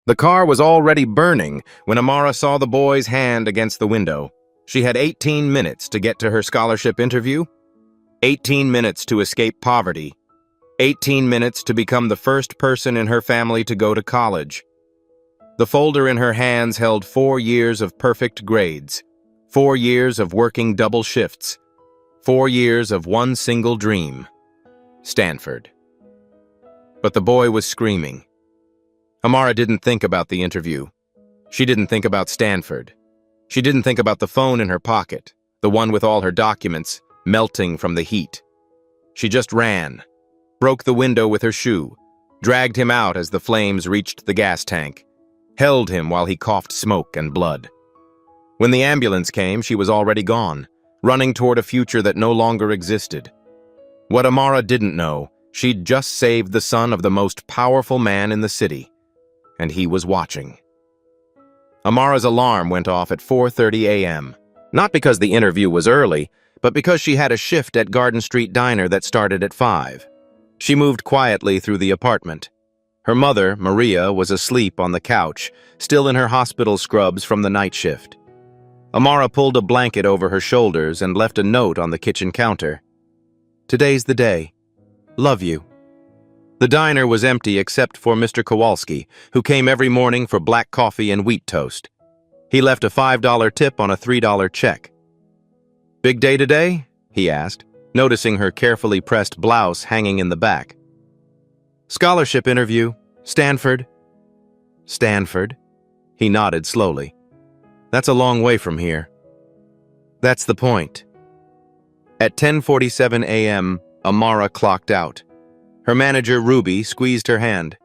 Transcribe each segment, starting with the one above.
The car was already burning when Amara saw the boy's hand against the window. She had 18 minutes to get to her scholarship interview, 18 minutes to escape poverty, 18 minutes to become the first person in her family to go to college. The folder in her hands held 4 years of perfect grades, 4 years of working double shifts, 4 years of one single dream: Stanford. But the boy was screaming. Amara didn't think about the interview. She didn't think about Stanford. She didn't think about the phone in her pocket, the one with all her documents, melting from the heat. She just ran, broke the window with her shoe, dragged him out as the flames reached the gas tank, held him while he coughed smoke and blood. When the ambulance came, she was already gone, running toward a future that no longer existed. What Amara didn't know, she'd just saved the son of the most powerful man in the city. And he was watching. Amara's alarm went off at 4:30 a.m., not because the interview was early, but because she had a shift at Garden Street Diner that started at 5. She moved quietly through the apartment. Her mother, Maria, was asleep on the couch, still in her hospital scrubs from the night shift. Amara pulled a blanket over her shoulders and left a note on the kitchen counter. "Today's the day. Love you." The diner was empty except for Mr. Kowalski, who came every morning for black coffee and wheat toast. He left a $5 tip on a $3 check. "Big day today?" he asked, noticing her carefully pressed blouse hanging in the back. "Scholarship interview. Stanford." "Stanford?" He nodded slowly. "That's a long way from here." "That's the point." At 10:47 a.m., Amara clocked out. Her manager, Ruby, squeezed her hand.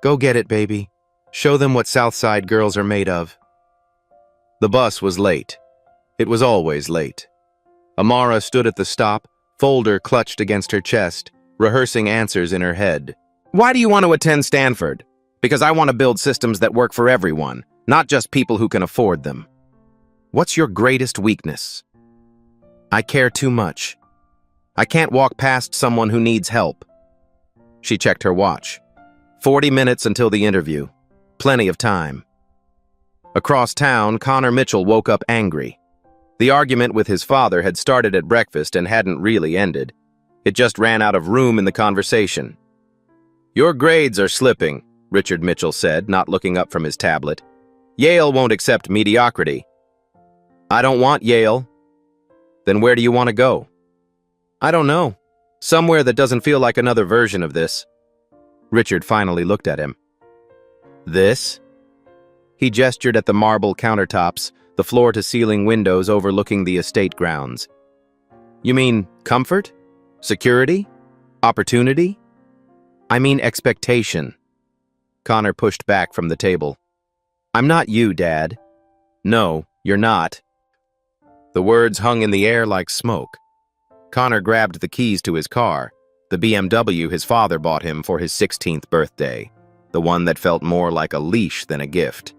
"Go get it, baby. Show them what Southside girls are made of." The bus was late. It was always late. Amara stood at the stop, folder clutched against her chest, rehearsing answers in her head. "Why do you want to attend Stanford?" "Because I want to build systems that work for everyone, not just people who can afford them." "What's your greatest weakness?" "I care too much. I can't walk past someone who needs help." She checked her watch. 40 minutes until the interview. Plenty of time. Across town, Connor Mitchell woke up angry. The argument with his father had started at breakfast and hadn't really ended. It just ran out of room in the conversation. "Your grades are slipping," Richard Mitchell said, not looking up from his tablet. "Yale won't accept mediocrity." "I don't want Yale." "Then where do you want to go?" "I don't know. Somewhere that doesn't feel like another version of this." Richard finally looked at him. "This?" He gestured at the marble countertops, the floor-to-ceiling windows overlooking the estate grounds. "You mean comfort? Security? Opportunity?" "I mean expectation." Connor pushed back from the table. "I'm not you, Dad." "No, you're not." The words hung in the air like smoke. Connor grabbed the keys to his car, the BMW his father bought him for his 16th birthday, the one that felt more like a leash than a gift.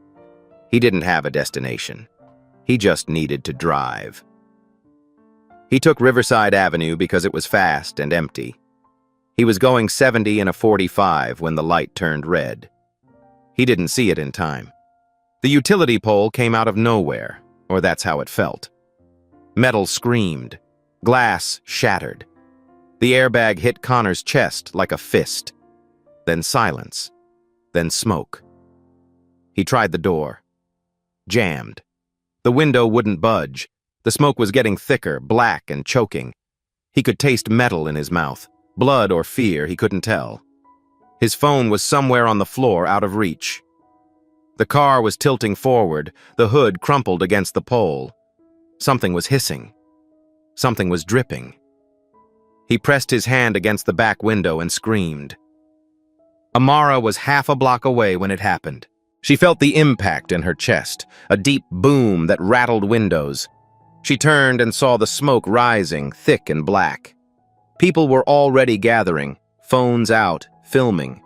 He didn't have a destination. He just needed to drive. He took Riverside Avenue because it was fast and empty. He was going 70 in a 45 when the light turned red. He didn't see it in time. The utility pole came out of nowhere, or that's how it felt. Metal screamed. Glass shattered. The airbag hit Connor's chest like a fist. Then silence. Then smoke. He tried the door. Jammed. The window wouldn't budge. The smoke was getting thicker, black and choking. He could taste metal in his mouth. Blood or fear, he couldn't tell. His phone was somewhere on the floor, out of reach. The car was tilting forward, the hood crumpled against the pole. Something was hissing. Something was dripping. He pressed his hand against the back window and screamed. Amara was half a block away when it happened. She felt the impact in her chest, a deep boom that rattled windows. She turned and saw the smoke rising, thick and black. People were already gathering, phones out, filming.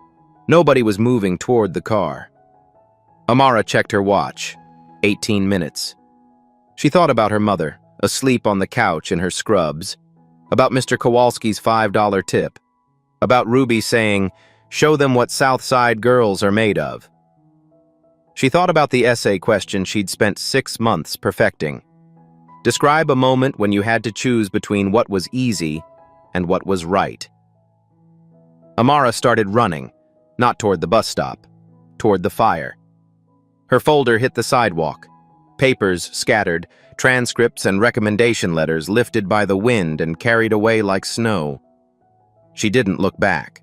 Nobody was moving toward the car. Amara checked her watch. 18 minutes. She thought about her mother, asleep on the couch in her scrubs, about Mr. Kowalski's $5 tip, about Ruby saying, "Show them what Southside girls are made of." She thought about the essay question she'd spent 6 months perfecting. Describe a moment when you had to choose between what was easy and what was right. Amara started running, not toward the bus stop, toward the fire. Her folder hit the sidewalk. Papers scattered, transcripts and recommendation letters lifted by the wind and carried away like snow. She didn't look back.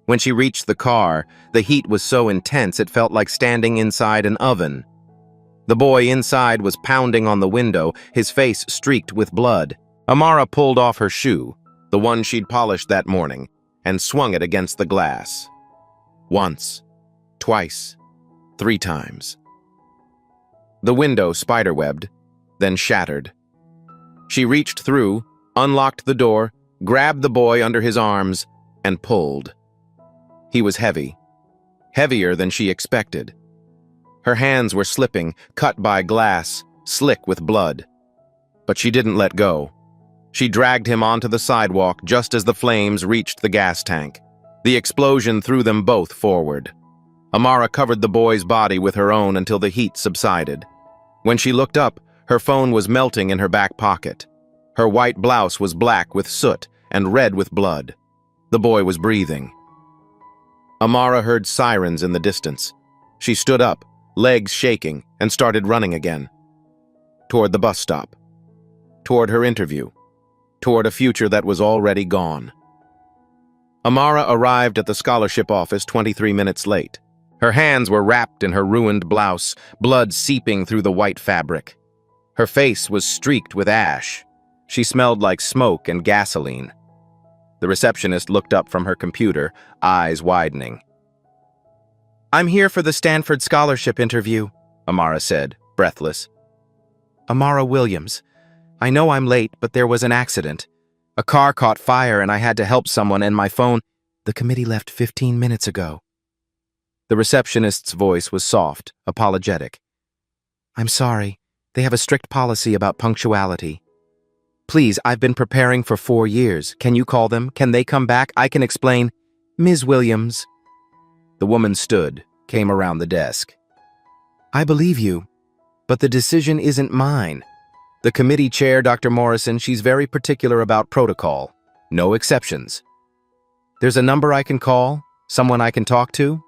When she reached the car, the heat was so intense it felt like standing inside an oven. The boy inside was pounding on the window, his face streaked with blood. Amara pulled off her shoe, the one she'd polished that morning, and swung it against the glass. Once, twice, 3 times. The window spiderwebbed, then shattered. She reached through, unlocked the door, grabbed the boy under his arms, and pulled. He was heavy, heavier than she expected. Her hands were slipping, cut by glass, slick with blood. But she didn't let go. She dragged him onto the sidewalk just as the flames reached the gas tank. The explosion threw them both forward. Amara covered the boy's body with her own until the heat subsided. When she looked up, her phone was melting in her back pocket. Her white blouse was black with soot and red with blood. The boy was breathing. Amara heard sirens in the distance. She stood up, legs shaking, and started running again. Toward the bus stop. Toward her interview. Toward a future that was already gone. Amara arrived at the scholarship office 23 minutes late. Her hands were wrapped in her ruined blouse, blood seeping through the white fabric. Her face was streaked with ash. She smelled like smoke and gasoline. The receptionist looked up from her computer, eyes widening. "I'm here for the Stanford scholarship interview," Amara said, breathless. "Amara Williams. I know I'm late, but there was an accident. A car caught fire and I had to help someone and my phone. The committee left 15 minutes ago." The receptionist's voice was soft, apologetic. "I'm sorry. They have a strict policy about punctuality. Please, I've been preparing for 4 years. Can you call them? Can they come back? I can explain." "Ms. Williams." The woman stood, came around the desk. "I believe you, but the decision isn't mine. The committee chair, Dr. Morrison, she's very particular about protocol. No exceptions. There's a number I can call? Someone I can talk to?"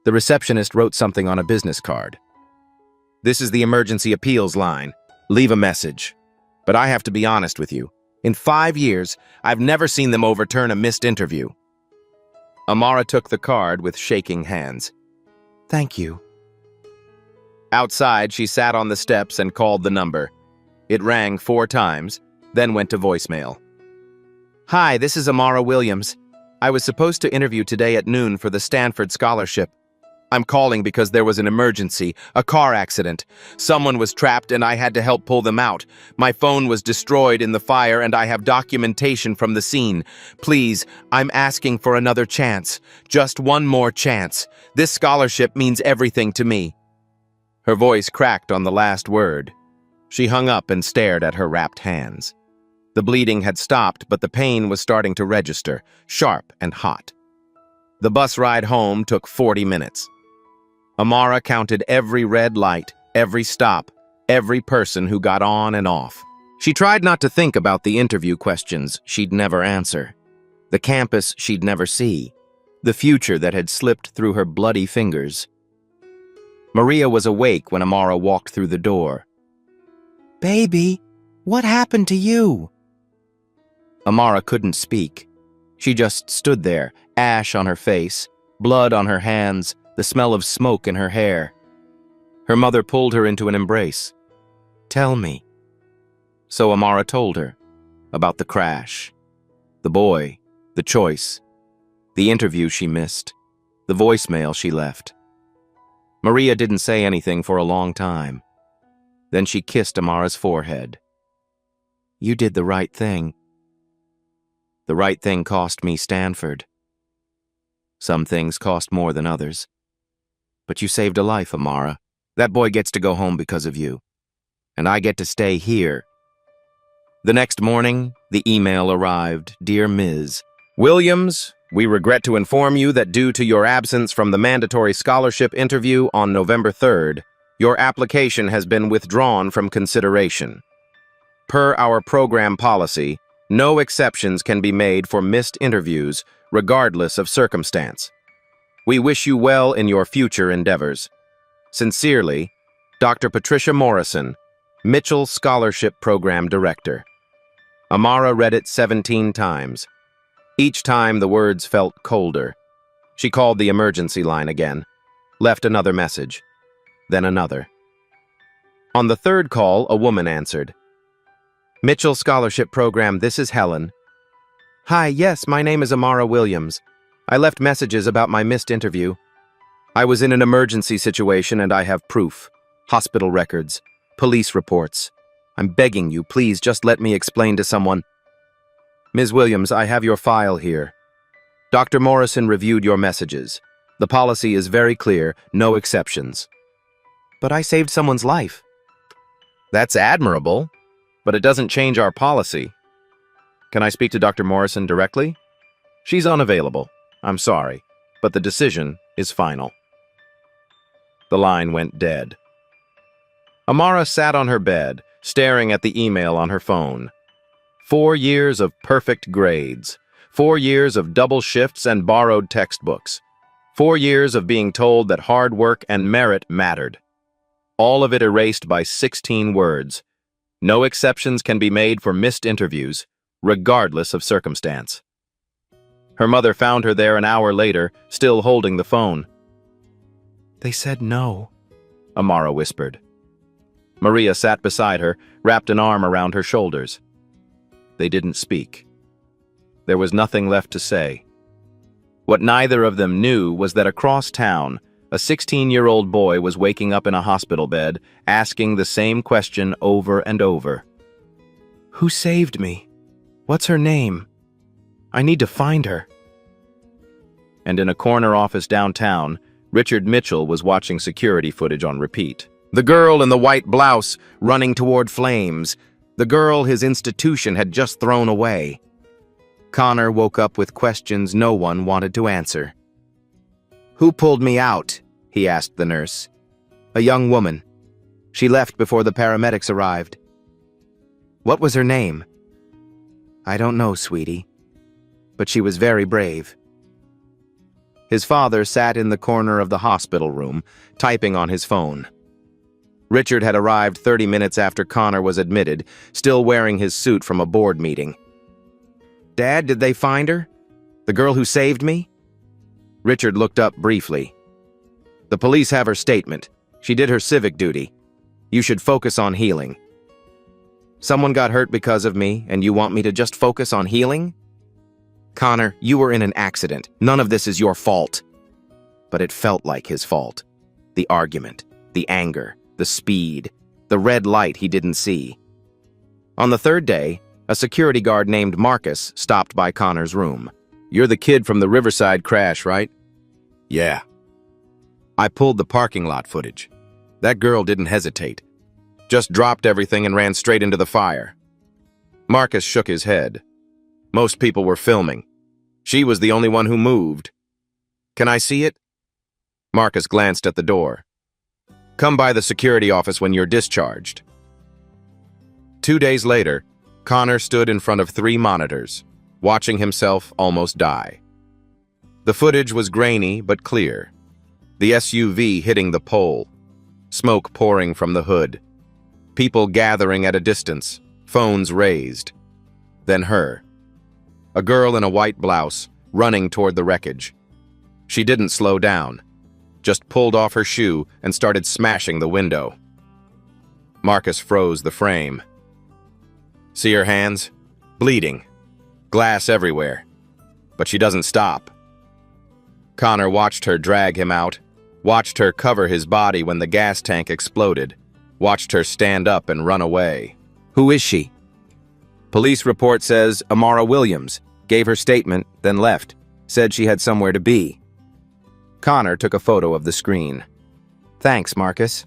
The receptionist wrote something on a business card. "This is the emergency appeals line. Leave a message. But I have to be honest with you. In 5 years, I've never seen them overturn a missed interview." Amara took the card with shaking hands. "Thank you." Outside, she sat on the steps and called the number. It rang 4 times, then went to voicemail. "Hi, this is Amara Williams. I was supposed to interview today at noon for the Stanford scholarship. I'm calling because there was an emergency, a car accident. Someone was trapped and I had to help pull them out. My phone was destroyed in the fire and I have documentation from the scene. Please, I'm asking for another chance. Just one more chance. This scholarship means everything to me." Her voice cracked on the last word. She hung up and stared at her wrapped hands. The bleeding had stopped, but the pain was starting to register, sharp and hot. The bus ride home took 40 minutes. Amara counted every red light, every stop, every person who got on and off. She tried not to think about the interview questions she'd never answer, the campus she'd never see, the future that had slipped through her bloody fingers. Maria was awake when Amara walked through the door. "Baby, what happened to you?" Amara couldn't speak. She just stood there, ash on her face, blood on her hands, the smell of smoke in her hair. Her mother pulled her into an embrace. "Tell me." So Amara told her about the crash, the boy, the choice, the interview she missed, the voicemail she left. Maria didn't say anything for a long time. Then she kissed Amara's forehead. "You did the right thing. The right thing cost me Stanford. Some things cost more than others. But you saved a life, Amara. That boy gets to go home because of you. And I get to stay here." The next morning, the email arrived. "Dear Ms. Williams, We regret to inform you that due to your absence from the mandatory scholarship interview on November 3rd, your application has been withdrawn from consideration. Per our program policy, no exceptions can be made for missed interviews, regardless of circumstance. We wish you well in your future endeavors. Sincerely, Dr. Patricia Morrison, Mitchell Scholarship Program Director. Amara read it 17 times. Each time the words felt colder. She called the emergency line again, left another message, then another. On the third call, a woman answered. Mitchell Scholarship Program, this is Helen. Hi, yes, my name is Amara Williams. I left messages about my missed interview. I was in an emergency situation and I have proof. Hospital records, police reports. I'm begging you, please just let me explain to someone. Ms. Williams, I have your file here. Dr. Morrison reviewed your messages. The policy is very clear, no exceptions. But I saved someone's life. That's admirable, but it doesn't change our policy. Can I speak to Dr. Morrison directly? She's unavailable. I'm sorry, but the decision is final. The line went dead. Amara sat on her bed, staring at the email on her phone. 4 years of perfect grades. 4 years of double shifts and borrowed textbooks. 4 years of being told that hard work and merit mattered. All of it erased by 16 words. No exceptions can be made for missed interviews, regardless of circumstance. Her mother found her there an hour later, still holding the phone. They said no, Amara whispered. Maria sat beside her, wrapped an arm around her shoulders. They didn't speak. There was nothing left to say. What neither of them knew was that across town, a 16-year-old boy was waking up in a hospital bed, asking the same question over and over. Who saved me? What's her name? I need to find her. And in a corner office downtown, Richard Mitchell was watching security footage on repeat. The girl in the white blouse running toward flames. The girl his institution had just thrown away. Connor woke up with questions no one wanted to answer. Who pulled me out? He asked the nurse. A young woman. She left before the paramedics arrived. What was her name? I don't know, sweetie. But she was very brave. His father sat in the corner of the hospital room, typing on his phone. Richard had arrived 30 minutes after Connor was admitted, still wearing his suit from a board meeting. Dad, did they find her? The girl who saved me? Richard looked up briefly. The police have her statement. She did her civic duty. You should focus on healing. Someone got hurt because of me, and you want me to just focus on healing? Connor, you were in an accident. None of this is your fault. But it felt like his fault. The argument, the anger, the speed, the red light he didn't see. On the third day, a security guard named Marcus stopped by Connor's room. You're the kid from the Riverside crash, right? Yeah. I pulled the parking lot footage. That girl didn't hesitate. Just dropped everything and ran straight into the fire. Marcus shook his head. Most people were filming. She was the only one who moved. Can I see it? Marcus glanced at the door. Come by the security office when you're discharged. 2 days later, Connor stood in front of 3 monitors, watching himself almost die. The footage was grainy but clear. The SUV hitting the pole, smoke pouring from the hood, people gathering at a distance, phones raised. Then her. A girl in a white blouse, running toward the wreckage. She didn't slow down, just pulled off her shoe and started smashing the window. Marcus froze the frame. See her hands? Bleeding. Glass everywhere. But she doesn't stop. Connor watched her drag him out, watched her cover his body when the gas tank exploded, watched her stand up and run away. Who is she? Police report says Amara Williams. Gave her statement, then left. Said she had somewhere to be. Connor took a photo of the screen. Thanks, Marcus.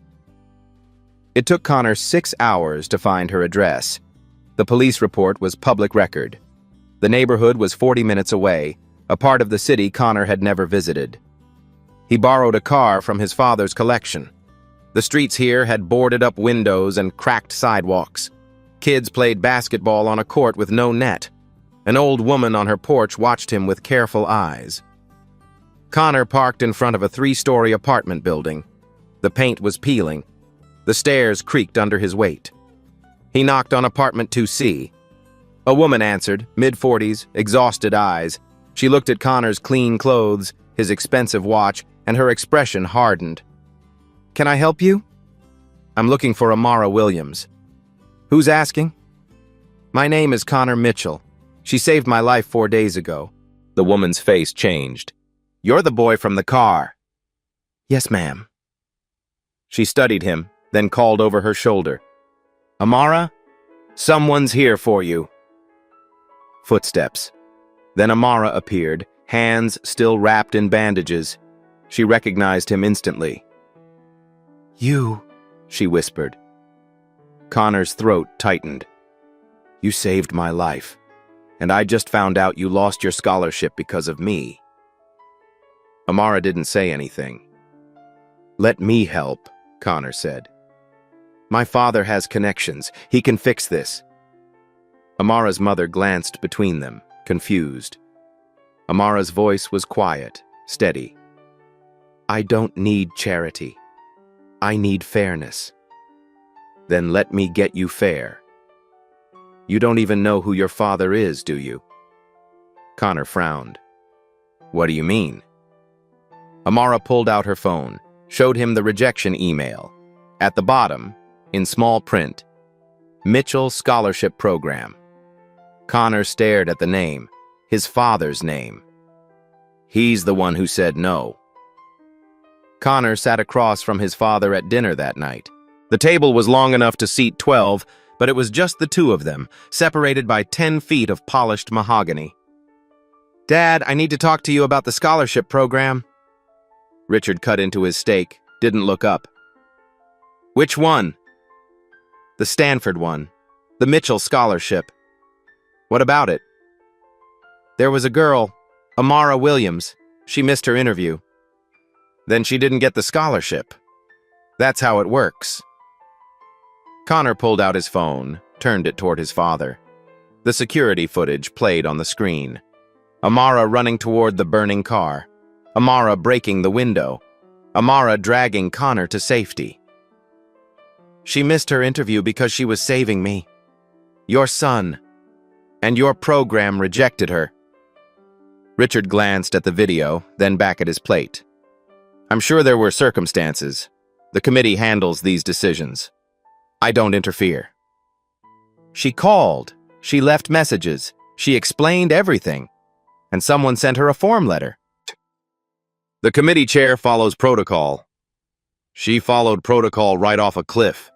It took Connor 6 hours to find her address. The police report was public record. The neighborhood was 40 minutes away, a part of the city Connor had never visited. He borrowed a car from his father's collection. The streets here had boarded-up windows and cracked sidewalks. Kids played basketball on a court with no net. An old woman on her porch watched him with careful eyes. Connor parked in front of a 3-story apartment building. The paint was peeling. The stairs creaked under his weight. He knocked on apartment 2C. A woman answered, mid-40s, exhausted eyes. She looked at Connor's clean clothes, his expensive watch, and her expression hardened. "Can I help you?" "I'm looking for Amara Williams." "Who's asking?" "My name is Connor Mitchell. She saved my life 4 days ago." The woman's face changed. "You're the boy from the car." "Yes, ma'am." She studied him, then called over her shoulder. "Amara, someone's here for you." Footsteps. Then Amara appeared, hands still wrapped in bandages. She recognized him instantly. "You," she whispered. Connor's throat tightened. "You saved my life, and I just found out you lost your scholarship because of me." Amara didn't say anything. "Let me help," Connor said. "My father has connections. He can fix this." Amara's mother glanced between them, confused. Amara's voice was quiet, steady. "I don't need charity. I need fairness." "Then let me get you fair." "You don't even know who your father is, do you?" Connor frowned. "What do you mean?" Amara pulled out her phone, showed him the rejection email. At the bottom, in small print, Mitchell Scholarship Program. Connor stared at the name, his father's name. He's the one who said no. Connor sat across from his father at dinner that night. The table was long enough to seat 12, but it was just the two of them, separated by 10 feet of polished mahogany. "Dad, I need to talk to you about the scholarship program." Richard cut into his steak, didn't look up. "Which one?" "The Stanford one. The Mitchell Scholarship." "What about it?" "There was a girl, Amara Williams. She missed her interview." "Then she didn't get the scholarship. That's how it works." Connor pulled out his phone, turned it toward his father. The security footage played on the screen. Amara running toward the burning car. Amara breaking the window. Amara dragging Connor to safety. "She missed her interview because she was saving me. Your son. And your program rejected her." Richard glanced at the video, then back at his plate. "I'm sure there were circumstances. The committee handles these decisions. I don't interfere." "She called. She left messages. She explained everything. And someone sent her a form letter." "The committee chair follows protocol." "She followed protocol right off a cliff."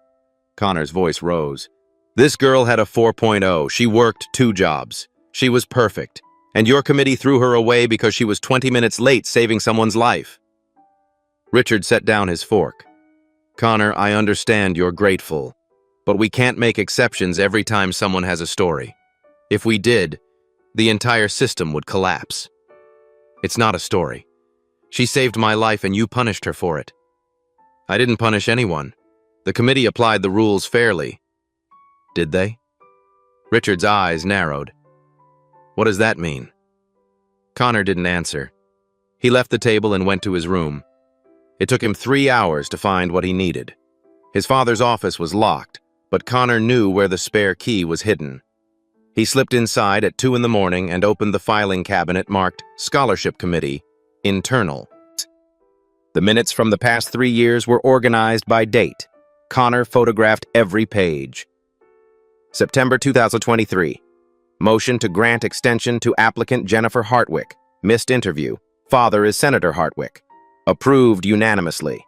Connor's voice rose. "This girl had a 4.0. She worked 2 jobs. She was perfect. And your committee threw her away because she was 20 minutes late saving someone's life." Richard set down his fork. "Connor, I understand you're grateful, but we can't make exceptions every time someone has a story. If we did, the entire system would collapse. It's not a story. She saved my life and you punished her for it." "I didn't punish anyone. The committee applied the rules fairly." "Did they?" Richard's eyes narrowed. "What does that mean?" Connor didn't answer. He left the table and went to his room. It took him 3 hours to find what he needed. His father's office was locked, but Connor knew where the spare key was hidden. He slipped inside at 2 in the morning and opened the filing cabinet marked Scholarship Committee, Internal. The minutes from the past 3 years were organized by date. Connor photographed every page. September 2023. Motion to grant extension to applicant Jennifer Hartwick. Missed interview. Father is Senator Hartwick. Approved unanimously.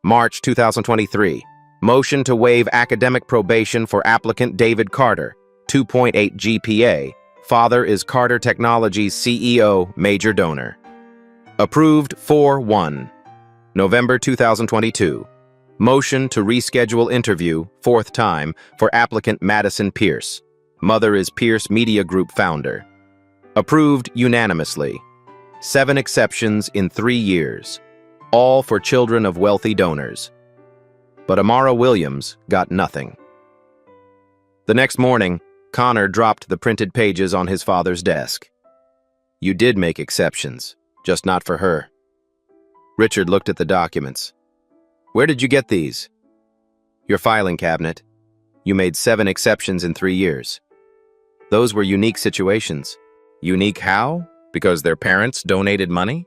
March 2023. Motion to waive academic probation for applicant David Carter. 2.8 GPA. Father is Carter Technologies CEO, major donor. Approved 4-1. November 2022. Motion to reschedule interview, 4th time, for applicant Madison Pierce. Mother is Pierce Media Group founder. Approved unanimously. 7 exceptions in 3 years, all for children of wealthy donors. But Amara Williams got nothing. The next morning, Connor dropped the printed pages on his father's desk. You did make exceptions, just not for her. Richard looked at the documents. Where did you get these? Your filing cabinet. You made 7 exceptions in 3 years. Those were unique situations. Unique how? Because their parents donated money?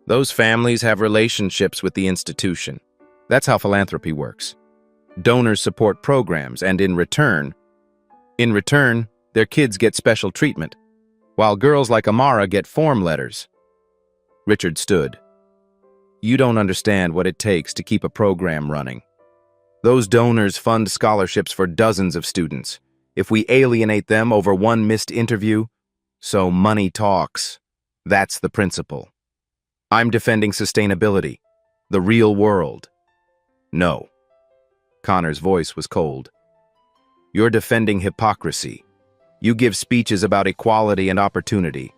Those families have relationships with the institution. That's how philanthropy works. Donors support programs, and in return, their kids get special treatment, while girls like Amara get form letters. Richard stood. You don't understand what it takes to keep a program running. Those donors fund scholarships for dozens of students. If we alienate them over one missed interview, so money talks. That's the principle. I'm defending sustainability, the real world. No. Connor's voice was cold. You're defending hypocrisy. You give speeches about equality and opportunity,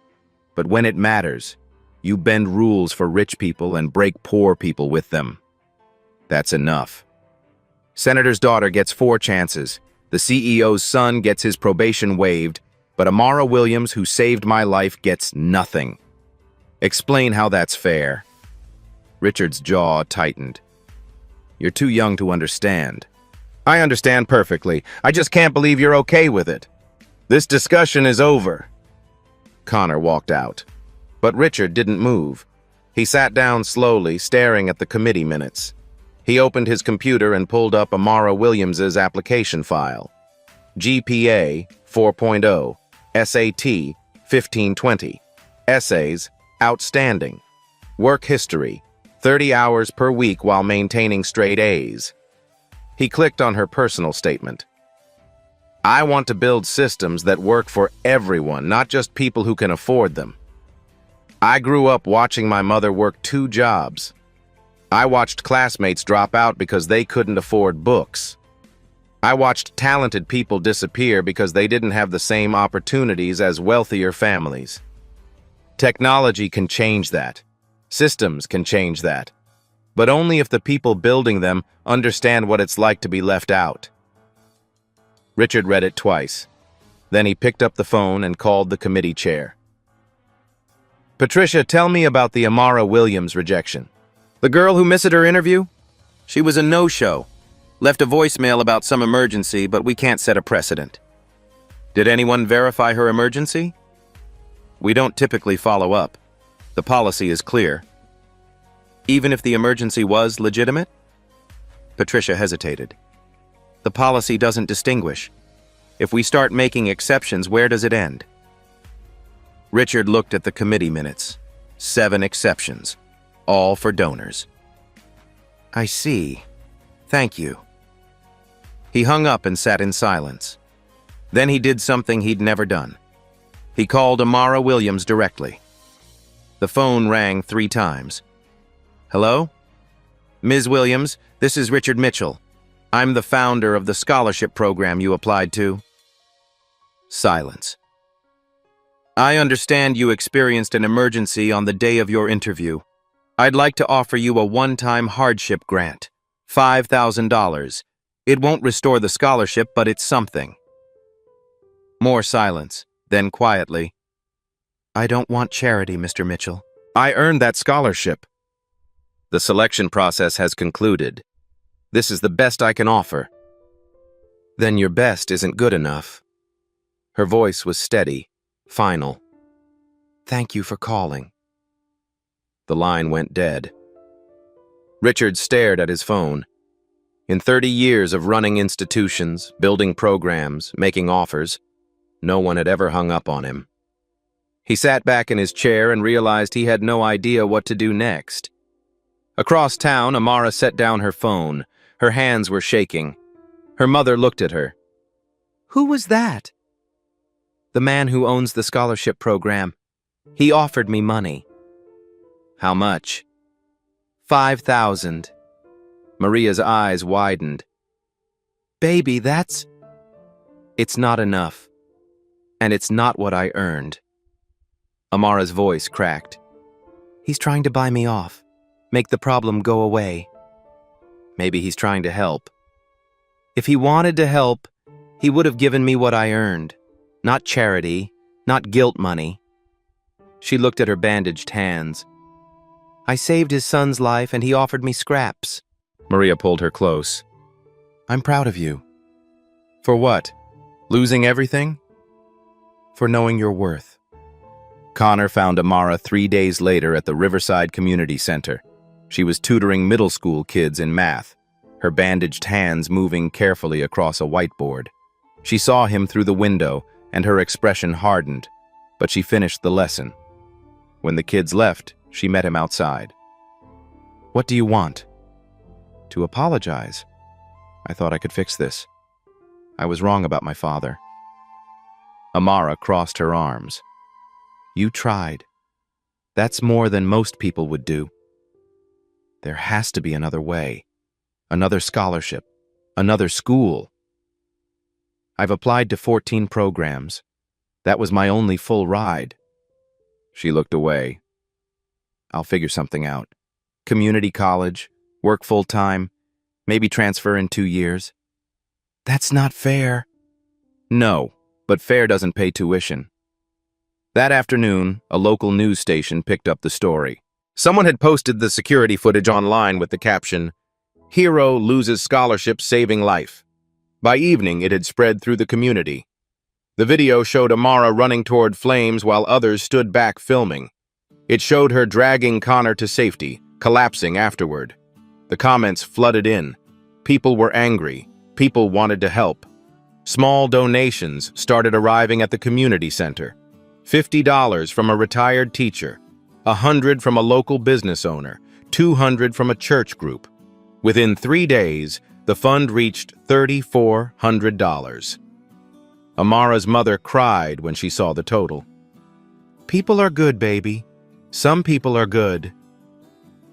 but when it matters, you bend rules for rich people and break poor people with them. That's enough. Senator's daughter gets 4 chances. The CEO's son gets his probation waived, but Amara Williams, who saved my life, gets nothing. Explain how that's fair. Richard's jaw tightened. You're too young to understand. I understand perfectly. I just can't believe you're okay with it. This discussion is over. Connor walked out. But Richard didn't move. He sat down slowly, staring at the committee minutes. He opened his computer and pulled up Amara Williams's application file. GPA 4.0, SAT 1520, essays outstanding, work history 30 hours per week while maintaining straight A's. He clicked on her personal statement. I want to build systems that work for everyone, not just people who can afford them. I grew up watching my mother work 2 jobs. I watched classmates drop out because they couldn't afford books. I watched talented people disappear because they didn't have the same opportunities as wealthier families. Technology can change that. Systems can change that. But only if the people building them understand what it's like to be left out. Richard read it twice. Then he picked up the phone and called the committee chair. Patricia, tell me about the Amara Williams rejection. The girl who missed her interview? She was a no-show. Left a voicemail about some emergency, but we can't set a precedent. Did anyone verify her emergency? We don't typically follow up. The policy is clear. Even if the emergency was legitimate? Patricia hesitated. The policy doesn't distinguish. If we start making exceptions, where does it end? Richard looked at the committee minutes. 7 exceptions. All for donors. I see. Thank you. He hung up and sat in silence. Then he did something he'd never done. He called Amara Williams directly. The phone rang 3 times. Hello? Ms. Williams, this is Richard Mitchell. I'm the founder of the scholarship program you applied to. Silence. I understand you experienced an emergency on the day of your interview. I'd like to offer you a one-time hardship grant, $5,000. It won't restore the scholarship, but it's something. More silence, then quietly. I don't want charity, Mr. Mitchell. I earned that scholarship. The selection process has concluded. This is the best I can offer. Then your best isn't good enough. Her voice was steady, final. Thank you for calling. The line went dead. Richard stared at his phone. In 30 years of running institutions, building programs, making offers, no one had ever hung up on him. He sat back in his chair and realized he had no idea what to do next. Across town, Amara set down her phone. Her hands were shaking. Her mother looked at her. Who was that? The man who owns the scholarship program. He offered me money. How much? $5,000. Maria's eyes widened. Baby, that's... It's not enough. And it's not what I earned. Amara's voice cracked. He's trying to buy me off, make the problem go away. Maybe he's trying to help. If he wanted to help, he would have given me what I earned. Not charity, not guilt money. She looked at her bandaged hands. I saved his son's life and he offered me scraps. Maria pulled her close. I'm proud of you. For what? Losing everything? For knowing your worth. Connor found Amara 3 days later at the Riverside Community Center. She was tutoring middle school kids in math, her bandaged hands moving carefully across a whiteboard. She saw him through the window, and her expression hardened, but she finished the lesson. When the kids left, she met him outside. What do you want? To apologize. I thought I could fix this. I was wrong about my father. Amara crossed her arms. You tried. That's more than most people would do. There has to be another way. Another scholarship. Another school. I've applied to 14 programs. That was my only full ride. She looked away. I'll figure something out. Community college, work full-time, maybe transfer in 2 years. That's not fair. No, but fair doesn't pay tuition. That afternoon, a local news station picked up the story. Someone had posted the security footage online with the caption, "Hero loses scholarship saving life." By evening, it had spread through the community. The video showed Amara running toward flames while others stood back filming. It showed her dragging Connor to safety, collapsing afterward. The comments flooded in. People were angry. People wanted to help. Small donations started arriving at the community center. $50 from a retired teacher, $100 from a local business owner, $200 from a church group. Within 3 days, the fund reached $3,400. Amara's mother cried when she saw the total. People are good, baby. Some people are good.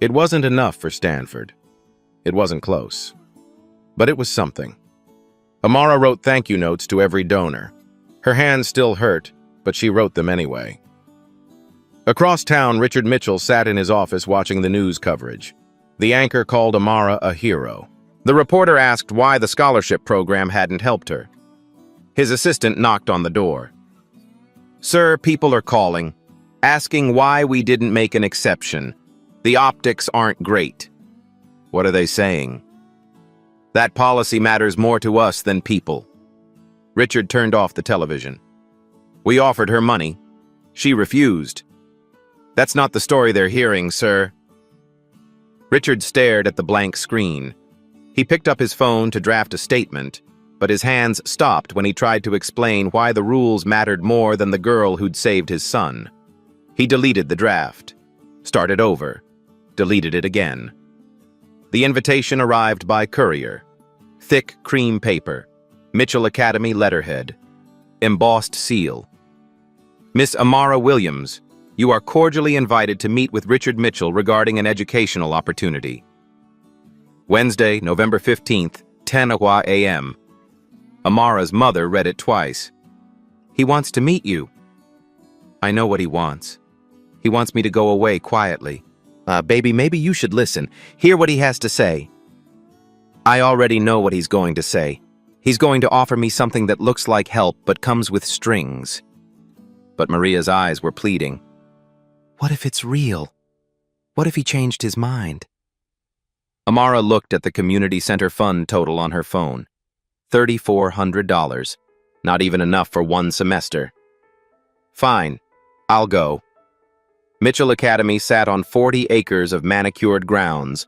It wasn't enough for Stanford. It wasn't close. But it was something. Amara wrote thank you notes to every donor. Her hands still hurt, but she wrote them anyway. Across town, Richard Mitchell sat in his office watching the news coverage. The anchor called Amara a hero. The reporter asked why the scholarship program hadn't helped her. His assistant knocked on the door. Sir, people are calling, asking why we didn't make an exception. The optics aren't great. What are they saying? That policy matters more to us than people. Richard turned off the television. We offered her money. She refused. That's not the story they're hearing, sir. Richard stared at the blank screen. He picked up his phone to draft a statement, but his hands stopped when he tried to explain why the rules mattered more than the girl who'd saved his son. He deleted the draft, started over, deleted it again. The invitation arrived by courier. Thick cream paper, Mitchell Academy letterhead, embossed seal. Miss Amara Williams, you are cordially invited to meet with Richard Mitchell regarding an educational opportunity. Wednesday, November 15th, 10 a.m. Amara's mother read it twice. He wants to meet you. I know what he wants. He wants me to go away quietly. Baby, maybe you should listen. Hear what he has to say. I already know what he's going to say. He's going to offer me something that looks like help but comes with strings. But Maria's eyes were pleading. What if it's real? What if he changed his mind? Amara looked at the community center fund total on her phone. $3,400. Not even enough for 1 semester. Fine, I'll go. Mitchell Academy sat on 40 acres of manicured grounds.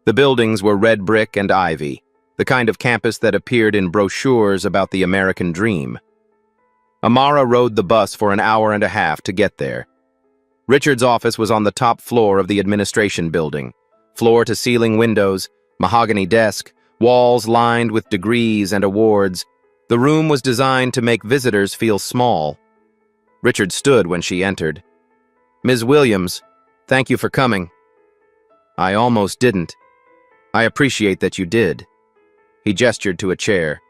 The buildings were red brick and ivy, the kind of campus that appeared in brochures about the American dream. Amara rode the bus for an hour and a half to get there. Richard's office was on the top floor of the administration building. Floor-to-ceiling windows, mahogany desk, walls lined with degrees and awards. The room was designed to make visitors feel small. Richard stood when she entered. Ms. Williams, thank you for coming. I almost didn't. I appreciate that you did. He gestured to a chair.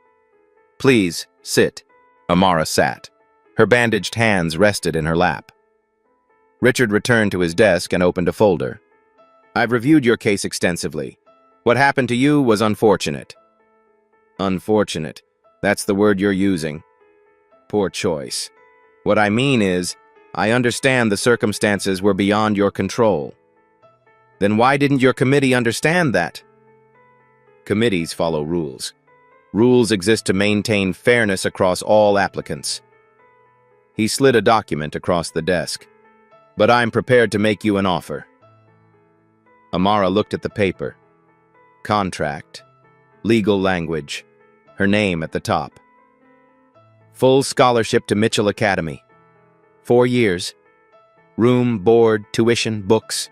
Please, sit. Amara sat. Her bandaged hands rested in her lap. Richard returned to his desk and opened a folder. I've reviewed your case extensively. What happened to you was unfortunate. Unfortunate. That's the word you're using. Poor choice. What I mean is, I understand the circumstances were beyond your control. Then why didn't your committee understand that? Committees follow rules. Rules exist to maintain fairness across all applicants. He slid a document across the desk. But I'm prepared to make you an offer. Amara looked at the paper. Contract. Legal language. Her name at the top. Full scholarship to Mitchell Academy. 4 years. Room, board, tuition, books.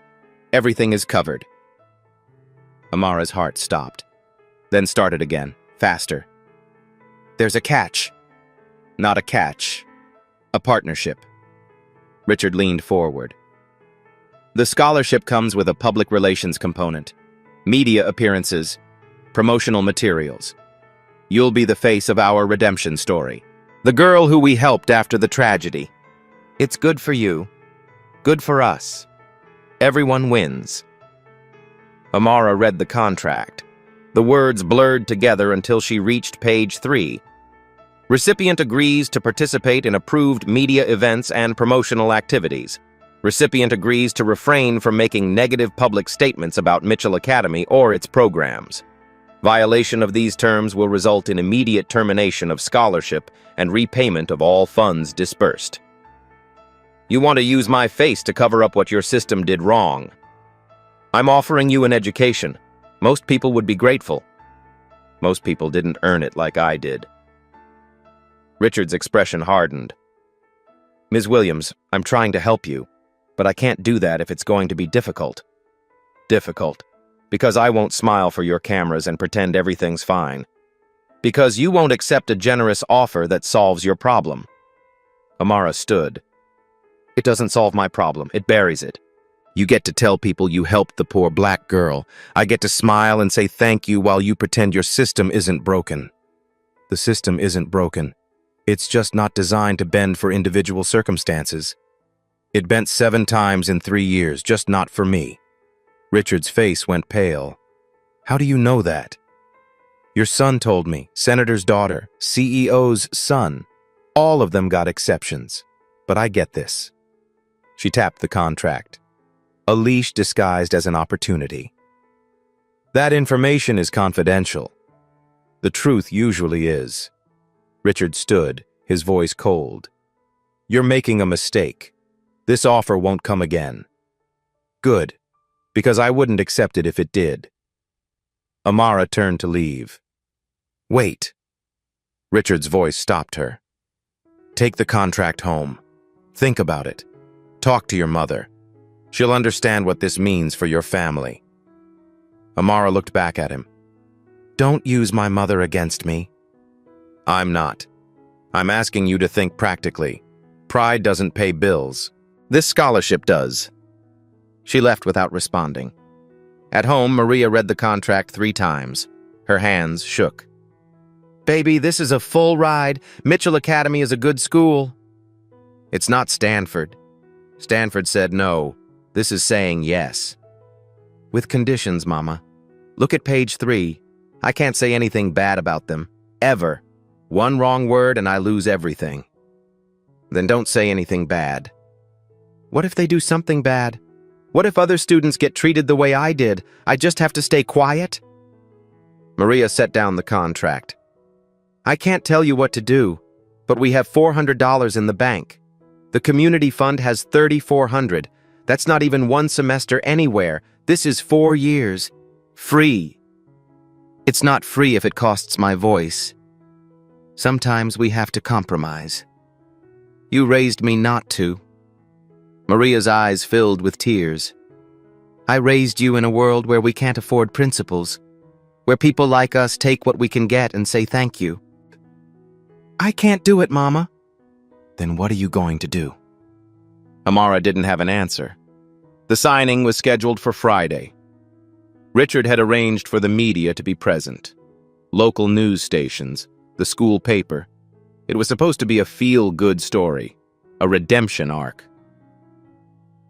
Everything is covered. Amara's heart stopped, then started again, faster. There's a catch. Not a catch. A partnership. Richard leaned forward. The scholarship comes with a public relations component, media appearances, promotional materials. You'll be the face of our redemption story. The girl who we helped after the tragedy. It's good for you. Good for us. Everyone wins. Amara read the contract. The words blurred together until she reached page 3. Recipient agrees to participate in approved media events and promotional activities. Recipient agrees to refrain from making negative public statements about Mitchell Academy or its programs. Violation of these terms will result in immediate termination of scholarship and repayment of all funds dispersed. You want to use my face to cover up what your system did wrong. I'm offering you an education. Most people would be grateful. Most people didn't earn it like I did. Richard's expression hardened. Ms. Williams, I'm trying to help you, but I can't do that if it's going to be difficult. Difficult. Because I won't smile for your cameras and pretend everything's fine. Because you won't accept a generous offer that solves your problem. Amara stood. It doesn't solve my problem. It buries it. You get to tell people you helped the poor black girl. I get to smile and say thank you while you pretend your system isn't broken. The system isn't broken. It's just not designed to bend for individual circumstances. It bent 7 times in 3 years, just not for me. Richard's face went pale. How do you know that? Your son told me, Senator's daughter, CEO's son. All of them got exceptions. But I get this. She tapped the contract. A leash disguised as an opportunity. That information is confidential. The truth usually is. Richard stood, his voice cold. You're making a mistake. This offer won't come again. Good, because I wouldn't accept it if it did. Amara turned to leave. Wait. Richard's voice stopped her. Take the contract home. Think about it. Talk to your mother. She'll understand what this means for your family. Amara looked back at him. Don't use my mother against me. I'm not. I'm asking you to think practically. Pride doesn't pay bills. This scholarship does. She left without responding. At home, Maria read the contract 3 times. Her hands shook. Baby, this is a full ride. Mitchell Academy is a good school. It's not Stanford. Stanford said no. This is saying yes. With conditions, Mama. Look at page 3. I can't say anything bad about them. Ever. One wrong word and I lose everything. Then don't say anything bad. What if they do something bad? What if other students get treated the way I did? I just have to stay quiet? Maria set down the contract. I can't tell you what to do, but we have $400 in the bank. The community fund has $3,400. That's not even 1 semester anywhere. This is 4 years. Free. It's not free if it costs my voice. Sometimes we have to compromise. You raised me not to. Maria's eyes filled with tears. I raised you in a world where we can't afford principles, where people like us take what we can get and say thank you. I can't do it, Mama. Then what are you going to do? Amara didn't have an answer. The signing was scheduled for Friday. Richard had arranged for the media to be present. Local news stations, the school paper. It was supposed to be a feel-good story, a redemption arc.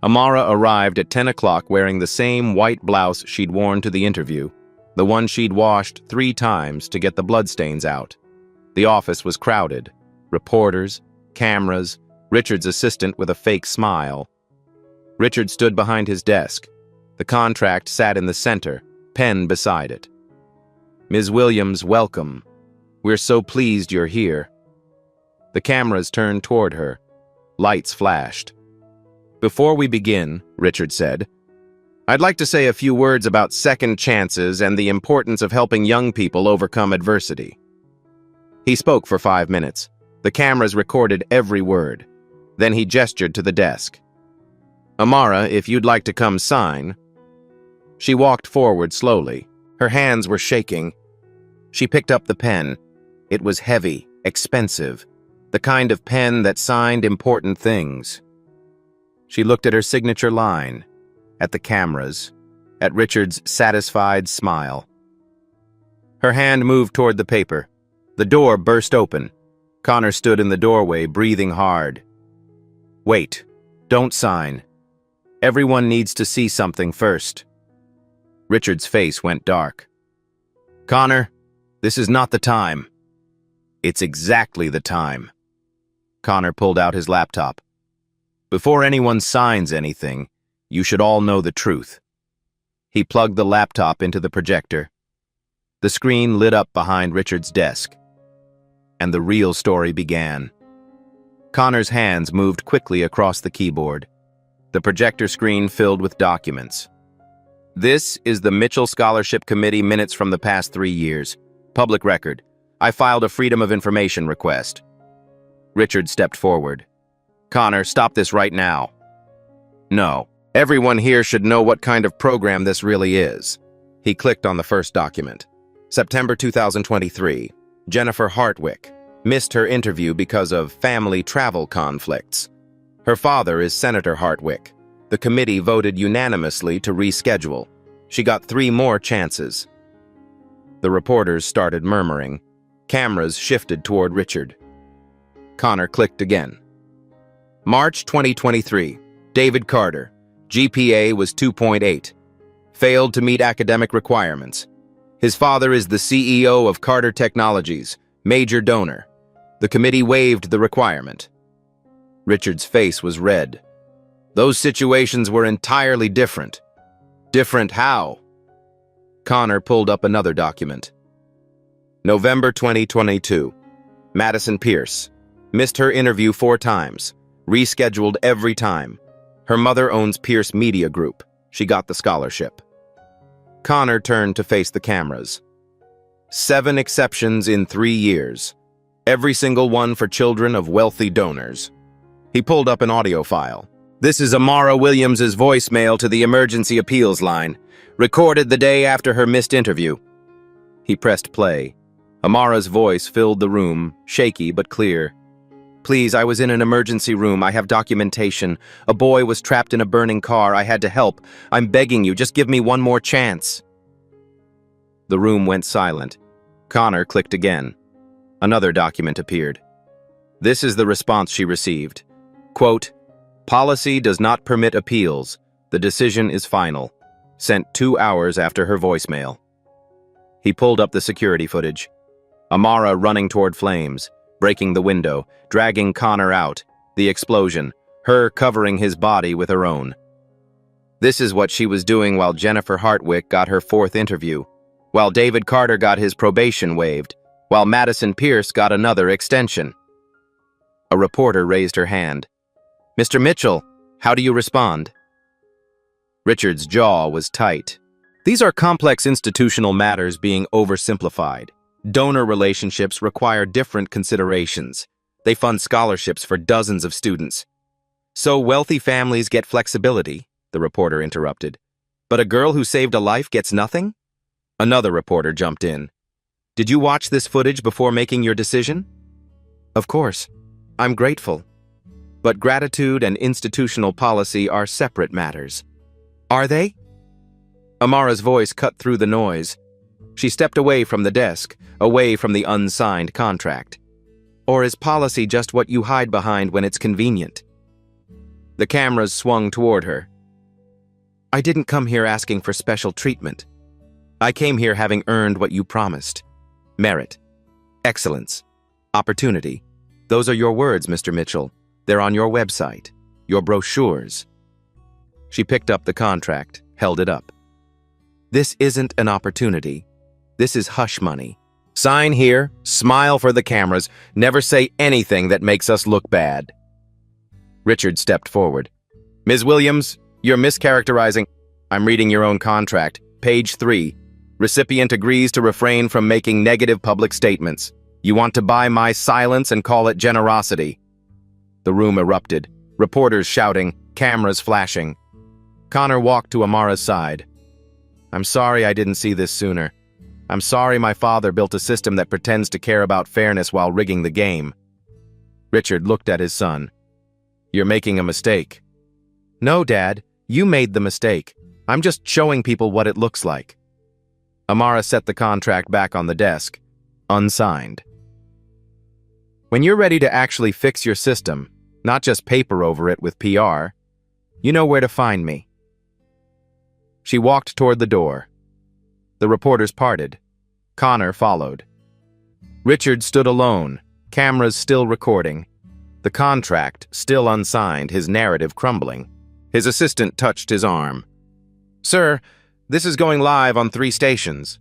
Amara arrived at 10 o'clock wearing the same white blouse she'd worn to the interview, the one she'd washed 3 times to get the bloodstains out. The office was crowded. Reporters, cameras, Richard's assistant with a fake smile. Richard stood behind his desk. The contract sat in the center, pen beside it. "Ms. Williams, welcome. We're so pleased you're here." The cameras turned toward her. Lights flashed. "Before we begin," Richard said, "I'd like to say a few words about second chances and the importance of helping young people overcome adversity." He spoke for 5 minutes. The cameras recorded every word. Then he gestured to the desk. "Amara, if you'd like to come sign." She walked forward slowly. Her hands were shaking. She picked up the pen. It was heavy, expensive, the kind of pen that signed important things. She looked at her signature line, at the cameras, at Richard's satisfied smile. Her hand moved toward the paper. The door burst open. Connor stood in the doorway, breathing hard. "Wait, don't sign. Everyone needs to see something first." Richard's face went dark. "Connor, this is not the time." "It's exactly the time." Connor pulled out his laptop. "Before anyone signs anything, you should all know the truth." He plugged the laptop into the projector. The screen lit up behind Richard's desk. And the real story began. Connor's hands moved quickly across the keyboard. The projector screen filled with documents. "This is the Mitchell Scholarship Committee minutes from the past 3 years. Public record. I filed a Freedom of Information request." Richard stepped forward. "Connor, stop this right now." "No. Everyone here should know what kind of program this really is." He clicked on the first document. September 2023. Jennifer Hartwick missed her interview because of family travel conflicts. Her father is Senator Hartwick. The committee voted unanimously to reschedule. She got 3 more chances. The reporters started murmuring. Cameras shifted toward Richard. Connor clicked again. March 2023. David Carter. GPA was 2.8. Failed to meet academic requirements. His father is the CEO of Carter Technologies, major donor. The committee waived the requirement. Richard's face was red. Those situations were entirely different. Different how? Connor pulled up another document. November 2022. Madison Pierce. Missed her interview 4 times. Rescheduled every time. Her mother owns Pierce Media Group. She got the scholarship. Connor turned to face the cameras. 7 exceptions in 3 years. Every single one for children of wealthy donors. He pulled up an audio file. "This is Amara Williams' voicemail to the emergency appeals line, recorded the day after her missed interview." He pressed play. Amara's voice filled the room, shaky but clear. "Please, I was in an emergency room. I have documentation. A boy was trapped in a burning car. I had to help. I'm begging you, just give me one more chance." The room went silent. Connor clicked again. Another document appeared. This is the response she received. Quote, "Policy does not permit appeals. The decision is final." Sent 2 hours after her voicemail. He pulled up the security footage. Amara running toward flames, breaking the window, dragging Connor out, the explosion, her covering his body with her own. This is what she was doing while Jennifer Hartwick got her 4th interview, while David Carter got his probation waived, while Madison Pierce got another extension. A reporter raised her hand. "Mr. Mitchell, how do you respond?" Richard's jaw was tight. These are complex institutional matters being oversimplified. Donor relationships require different considerations. They fund scholarships for dozens of students. "So wealthy families get flexibility," the reporter interrupted. "But a girl who saved a life gets nothing?" Another reporter jumped in. "Did you watch this footage before making your decision?" "Of course. I'm grateful. But gratitude and institutional policy are separate matters." "Are they?" Amara's voice cut through the noise. She stepped away from the desk, away from the unsigned contract. "Or is policy just what you hide behind when it's convenient?" The cameras swung toward her. "I didn't come here asking for special treatment. I came here having earned what you promised. Merit, excellence, opportunity. Those are your words, Mr. Mitchell. They're on your website, your brochures." She picked up the contract, held it up. "This isn't an opportunity. This is hush money. Sign here, smile for the cameras, never say anything that makes us look bad." Richard stepped forward. "Ms. Williams, you're mischaracterizing. I'm reading your own contract. Page 3. Recipient agrees to refrain from making negative public statements. You want to buy my silence and call it generosity." The room erupted, reporters shouting, cameras flashing. Connor walked to Amara's side. "I'm sorry I didn't see this sooner. I'm sorry my father built a system that pretends to care about fairness while rigging the game." Richard looked at his son. "You're making a mistake." "No, Dad, you made the mistake. I'm just showing people what it looks like." Amara set the contract back on the desk, unsigned. "When you're ready to actually fix your system, not just paper over it with PR, you know where to find me." She walked toward the door. The reporters parted. Connor followed. Richard stood alone, cameras still recording, the contract still unsigned, his narrative crumbling. His assistant touched his arm. "Sir, this is going live on 3 stations."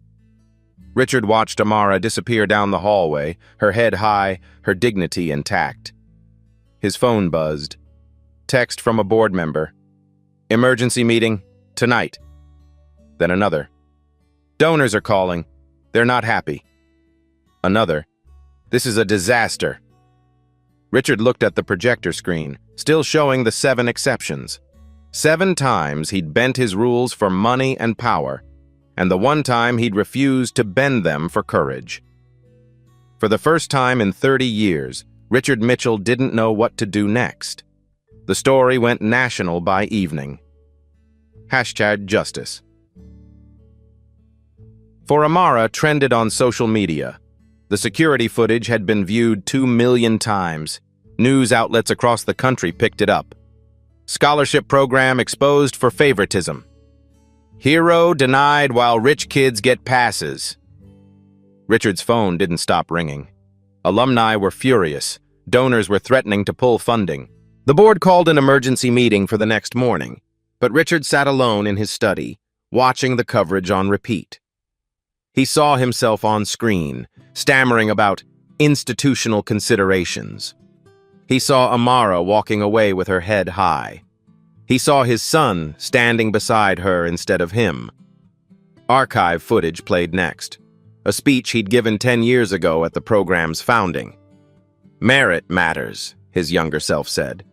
Richard watched Amara disappear down the hallway, her head high, her dignity intact. His phone buzzed. Text from a board member. "Emergency meeting, tonight." Then another. "Donors are calling. They're not happy." Another. "This is a disaster." Richard looked at the projector screen, still showing the 7 exceptions. 7 times he'd bent his rules for money and power, and the 1 time he'd refused to bend them for courage. For the first time in 30 years, Richard Mitchell didn't know what to do next. The story went national by evening. #Justice. For Amara trended on social media. The security footage had been viewed 2 million times. News outlets across the country picked it up. Scholarship program exposed for favoritism. Hero denied while rich kids get passes. Richard's phone didn't stop ringing. Alumni were furious. Donors were threatening to pull funding. The board called an emergency meeting for the next morning, but Richard sat alone in his study, watching the coverage on repeat. He saw himself on screen, stammering about institutional considerations. He saw Amara walking away with her head high. He saw his son standing beside her instead of him. Archive footage played next, a speech he'd given 10 years ago at the program's founding. "Merit matters," his younger self said.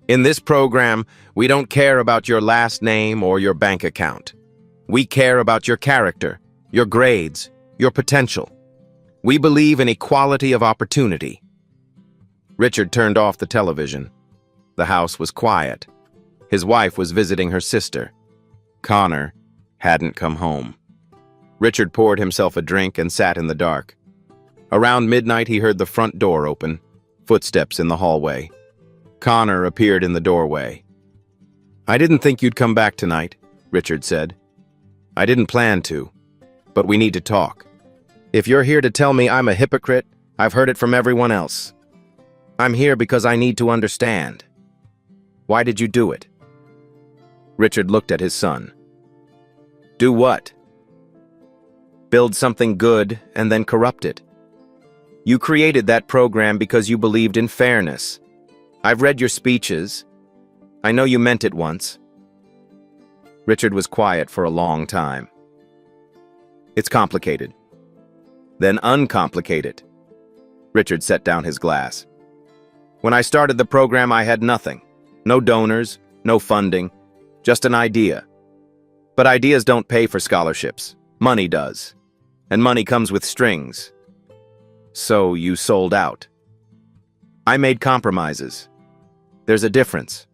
"In this program, we don't care about your last name or your bank account. We care about your character, your grades, your potential. We believe in equality of opportunity." Richard turned off the television. The house was quiet. His wife was visiting her sister. Connor hadn't come home. Richard poured himself a drink and sat in the dark. Around midnight, he heard the front door open, footsteps in the hallway. Connor appeared in the doorway. "I didn't think you'd come back tonight," Richard said. "I didn't plan to, but we need to talk. If you're here to tell me I'm a hypocrite, I've heard it from everyone else. I'm here because I need to understand. Why did you do it?" Richard looked at his son. "Do what?" "Build something good and then corrupt it. You created that program because you believed in fairness. I've read your speeches. I know you meant it once." Richard was quiet for a long time. "It's complicated." "Then uncomplicate it." Richard set down his glass. "When I started the program, I had nothing. No donors, no funding, just an idea. But ideas don't pay for scholarships. Money does. And money comes with strings. So you sold out. I made compromises. There's a difference.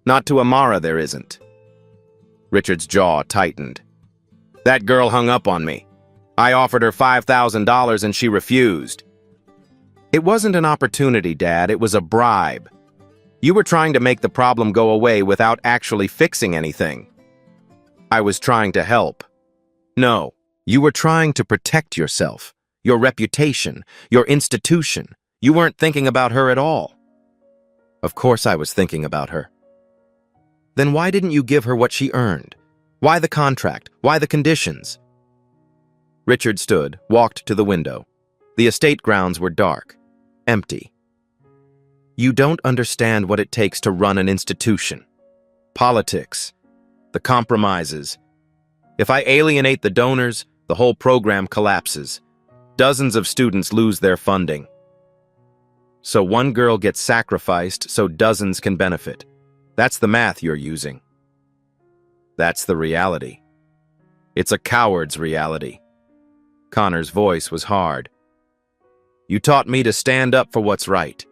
Not to Amara, there isn't." Richard's jaw tightened. "That girl hung up on me. I offered her $5,000 and she refused." "It wasn't an opportunity, Dad. It was a bribe." You were trying to make the problem go away without actually fixing anything. I was trying to help. No, you were trying to protect yourself, your reputation, your institution. You weren't thinking about her at all. Of course I was thinking about her. Then why didn't you give her what she earned? Why the contract? Why the conditions? Richard stood, walked to the window. The estate grounds were dark, empty. You don't understand what it takes to run an institution. Politics, the compromises. If I alienate the donors, the whole program collapses. Dozens of students lose their funding. So one girl gets sacrificed so dozens can benefit. That's the math you're using. That's the reality. It's a coward's reality. Connor's voice was hard. You taught me to stand up for what's right.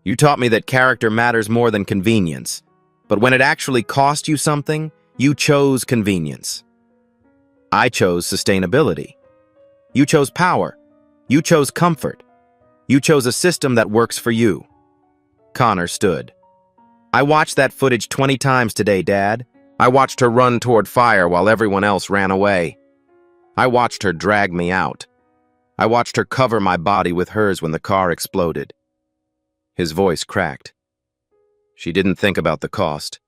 You taught me that character matters more than convenience. But when it actually cost you something, you chose convenience. I chose sustainability. You chose power. You chose comfort. You chose a system that works for you. Connor stood. I watched that footage 20 times today, Dad. I watched her run toward fire while everyone else ran away. I watched her drag me out. I watched her cover my body with hers when the car exploded. His voice cracked. She didn't think about the cost.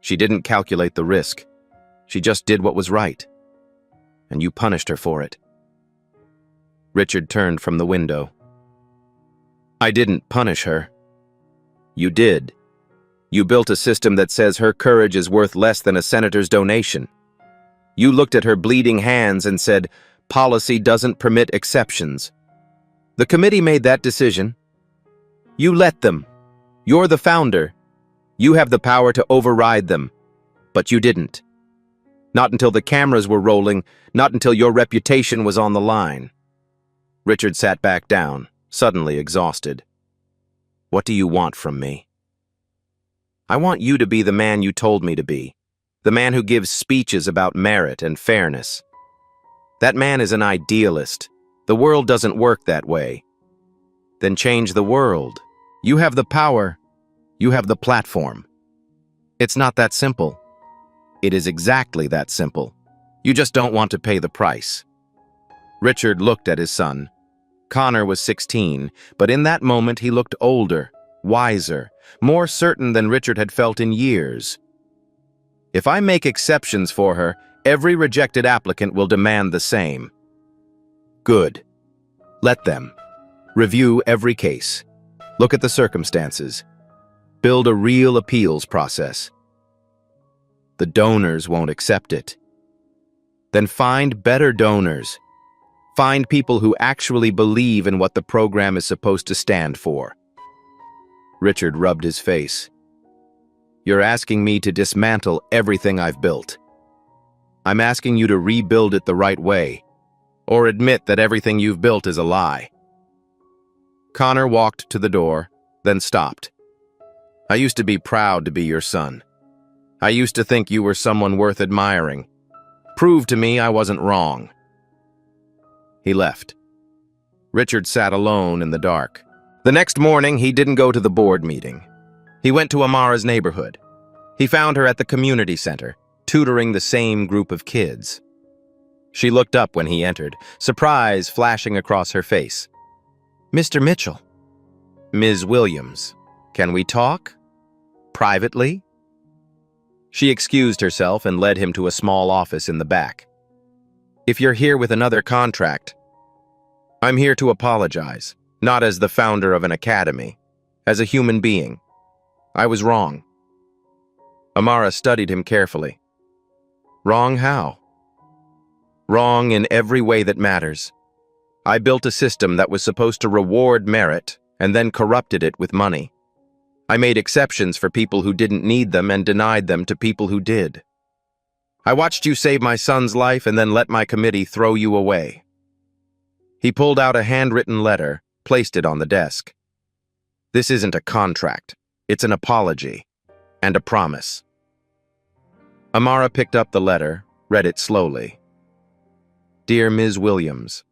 She didn't calculate the risk. She just did what was right. And you punished her for it. Richard turned from the window. I didn't punish her. You did. You built a system that says her courage is worth less than a senator's donation. You looked at her bleeding hands and said, policy doesn't permit exceptions. The committee made that decision. You let them. You're the founder. You have the power to override them. But you didn't. Not until the cameras were rolling, not until your reputation was on the line. Richard sat back down, suddenly exhausted. What do you want from me? I want you to be the man you told me to be, the man who gives speeches about merit and fairness. That man is an idealist. The world doesn't work that way. Then change the world. You have the power. You have the platform. It's not that simple. It is exactly that simple. You just don't want to pay the price. Richard looked at his son. Connor was 16, but in that moment he looked older, wiser, more certain than Richard had felt in years. If I make exceptions for her, every rejected applicant will demand the same. Good. Let them. Review every case. Look at the circumstances. Build a real appeals process. The donors won't accept it. Then find better donors. Find people who actually believe in what the program is supposed to stand for. Richard rubbed his face. You're asking me to dismantle everything I've built. I'm asking you to rebuild it the right way, or admit that everything you've built is a lie. Connor walked to the door, then stopped. I used to be proud to be your son. I used to think you were someone worth admiring. Prove to me I wasn't wrong. He left. Richard sat alone in the dark. The next morning, he didn't go to the board meeting. He went to Amara's neighborhood. He found her at the community center, tutoring the same group of kids. She looked up when he entered, surprise flashing across her face. Mr. Mitchell. Ms. Williams. Can we talk? Privately? She excused herself and led him to a small office in the back. If you're here with another contract, I'm here to apologize, not as the founder of an academy, as a human being. I was wrong. Amara studied him carefully. Wrong how? Wrong in every way that matters. I built a system that was supposed to reward merit and then corrupted it with money. I made exceptions for people who didn't need them and denied them to people who did. I watched you save my son's life and then let my committee throw you away. He pulled out a handwritten letter, placed it on the desk. This isn't a contract. It's an apology and a promise. Amara picked up the letter, read it slowly. Dear Ms. Williams,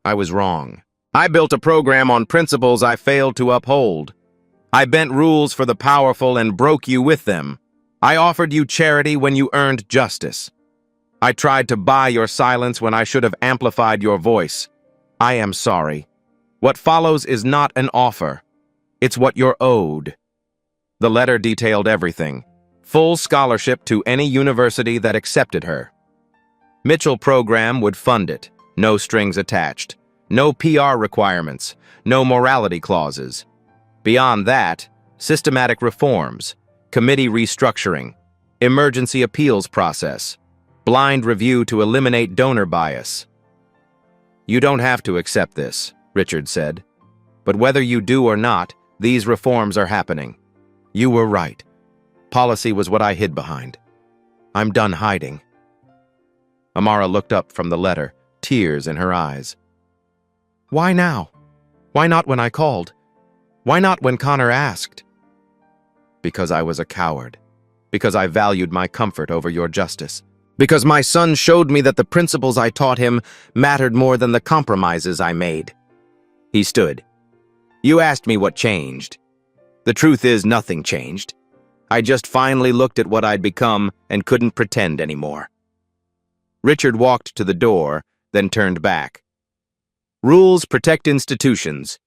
I was wrong. I built a program on principles I failed to uphold. I bent rules for the powerful and broke you with them. I offered you charity when you earned justice. I tried to buy your silence when I should have amplified your voice. I am sorry. What follows is not an offer. It's what you're owed. The letter detailed everything. Full scholarship to any university that accepted her. Mitchell program would fund it. No strings attached. No PR requirements. No morality clauses. Beyond that, systematic reforms, committee restructuring, emergency appeals process, blind review to eliminate donor bias. You don't have to accept this, Richard said. But whether you do or not, these reforms are happening. You were right. Policy was what I hid behind. I'm done hiding. Amara looked up from the letter, tears in her eyes. Why now? Why not when I called? Why not when Connor asked? Because I was a coward. Because I valued my comfort over your justice. Because my son showed me that the principles I taught him mattered more than the compromises I made. He stood. You asked me what changed. The truth is, nothing changed. I just finally looked at what I'd become and couldn't pretend anymore. Richard walked to the door, then turned back. Rules protect institutions.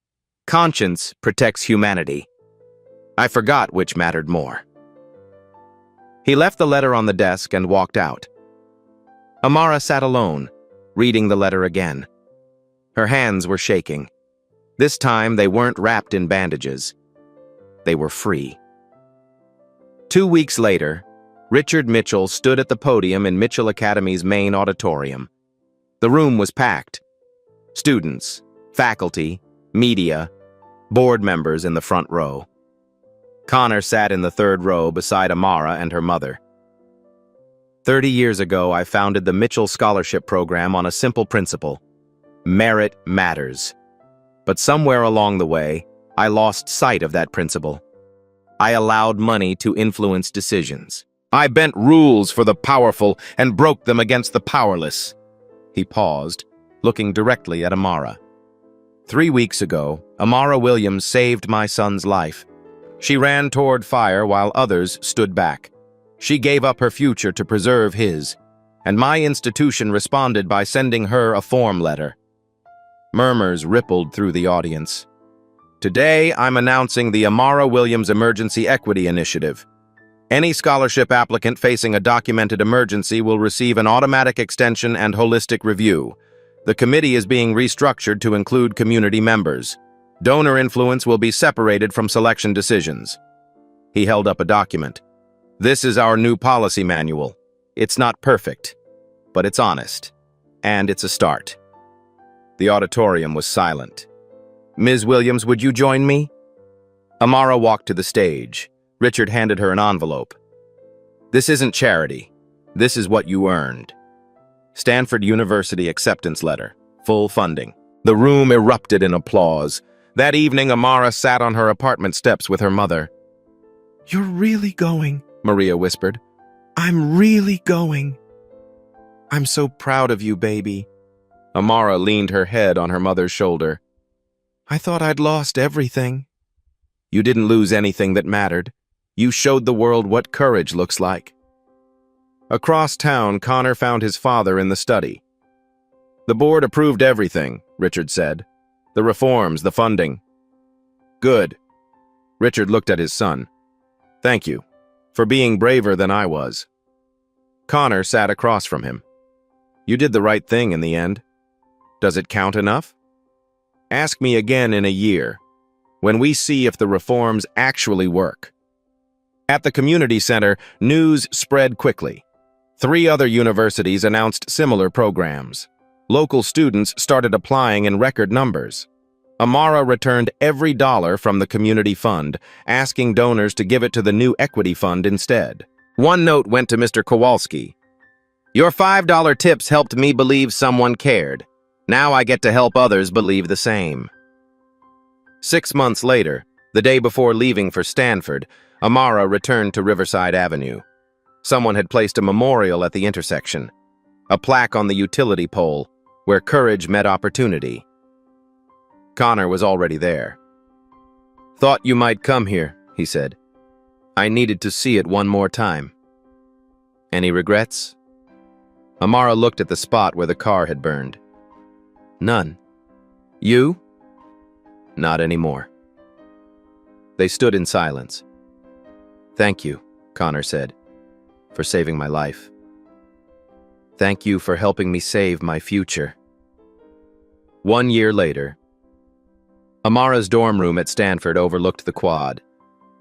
Conscience protects humanity. I forgot which mattered more. He left the letter on the desk and walked out. Amara sat alone, reading the letter again. Her hands were shaking. This time they weren't wrapped in bandages. They were free. 2 weeks later, Richard Mitchell stood at the podium in Mitchell Academy's main auditorium. The room was packed. Students, faculty, media, board members in the front row. Connor sat in the third row beside Amara and her mother. 30 years ago, I founded the Mitchell Scholarship Program on a simple principle. Merit matters. But somewhere along the way, I lost sight of that principle. I allowed money to influence decisions. I bent rules for the powerful and broke them against the powerless. He paused, looking directly at Amara. 3 weeks ago, Amara Williams saved my son's life. She ran toward fire while others stood back. She gave up her future to preserve his, and my institution responded by sending her a form letter. Murmurs rippled through the audience. Today, I'm announcing the Amara Williams Emergency Equity Initiative. Any scholarship applicant facing a documented emergency will receive an automatic extension and holistic review. The committee is being restructured to include community members. Donor influence will be separated from selection decisions. He held up a document. This is our new policy manual. It's not perfect, but it's honest. And it's a start. The auditorium was silent. Ms. Williams, would you join me? Amara walked to the stage. Richard handed her an envelope. This isn't charity. This is what you earned. Stanford University acceptance letter. Full funding. The room erupted in applause. That evening, Amara sat on her apartment steps with her mother. You're really going, Maria whispered. I'm really going. I'm so proud of you, baby. Amara leaned her head on her mother's shoulder. I thought I'd lost everything. You didn't lose anything that mattered. You showed the world what courage looks like. Across town, Connor found his father in the study. The board approved everything, Richard said. The reforms, the funding. Good. Richard looked at his son. Thank you, for being braver than I was. Connor sat across from him. You did the right thing in the end. Does it count enough? Ask me again in a year, when we see if the reforms actually work. At the community center, news spread quickly. 3 other universities announced similar programs. Local students started applying in record numbers. Amara returned every dollar from the community fund, asking donors to give it to the new equity fund instead. One note went to Mr. Kowalski. Your $5 tips helped me believe someone cared. Now I get to help others believe the same. 6 months later, the day before leaving for Stanford, Amara returned to Riverside Avenue. Someone had placed a memorial at the intersection, a plaque on the utility pole, where courage met opportunity. Connor was already there. Thought you might come here, he said. I needed to see it one more time. Any regrets? Amara looked at the spot where the car had burned. None. You? Not anymore. They stood in silence. Thank you, Connor said, for saving my life. Thank you for helping me save my future. 1 year later, Amara's dorm room at Stanford overlooked the quad.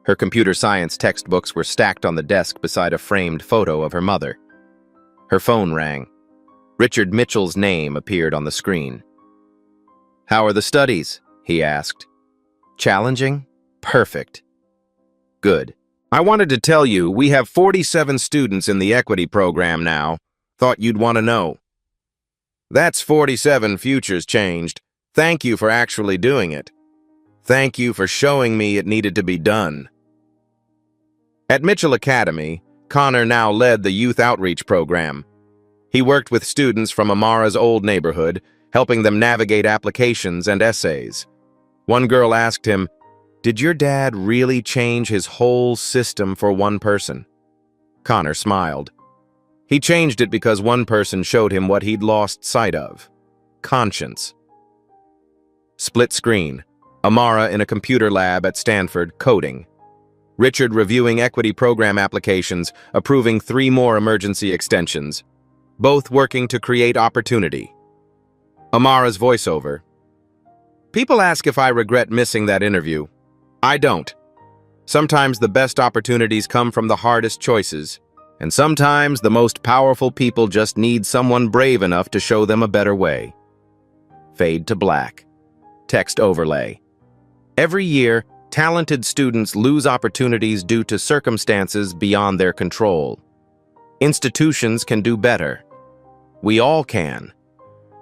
Her computer science textbooks were stacked on the desk beside a framed photo of her mother. Her phone rang. Richard Mitchell's name appeared on the screen. How are the studies? He asked. Challenging? Perfect. Good. I wanted to tell you we have 47 students in the equity program now. Thought you'd want to know. That's 47 futures changed. Thank you for actually doing it. Thank you for showing me it needed to be done. At Mitchell Academy, Connor now led the youth outreach program. He worked with students from Amara's old neighborhood, helping them navigate applications and essays. One girl asked him, "Did your dad really change his whole system for one person?" Connor smiled. He changed it because one person showed him what he'd lost sight of: conscience. Split screen. Amara in a computer lab at Stanford, coding. Richard reviewing equity program applications, approving 3 more emergency extensions, both working to create opportunity. Amara's voiceover. People ask if I regret missing that interview. I don't. Sometimes the best opportunities come from the hardest choices, and sometimes the most powerful people just need someone brave enough to show them a better way. Fade to black. Text overlay. Every year, talented students lose opportunities due to circumstances beyond their control. Institutions can do better. We all can.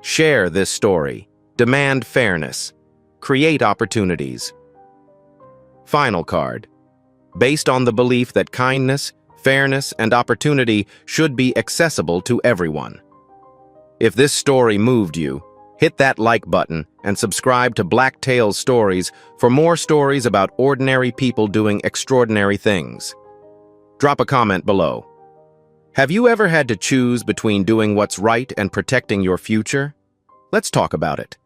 Share this story. Demand fairness. Create opportunities. Final card. Based on the belief that kindness, fairness, and opportunity should be accessible to everyone. If this story moved you, hit that like button and subscribe to Black Tales Stories for more stories about ordinary people doing extraordinary things. Drop a comment below. Have you ever had to choose between doing what's right and protecting your future? Let's talk about it.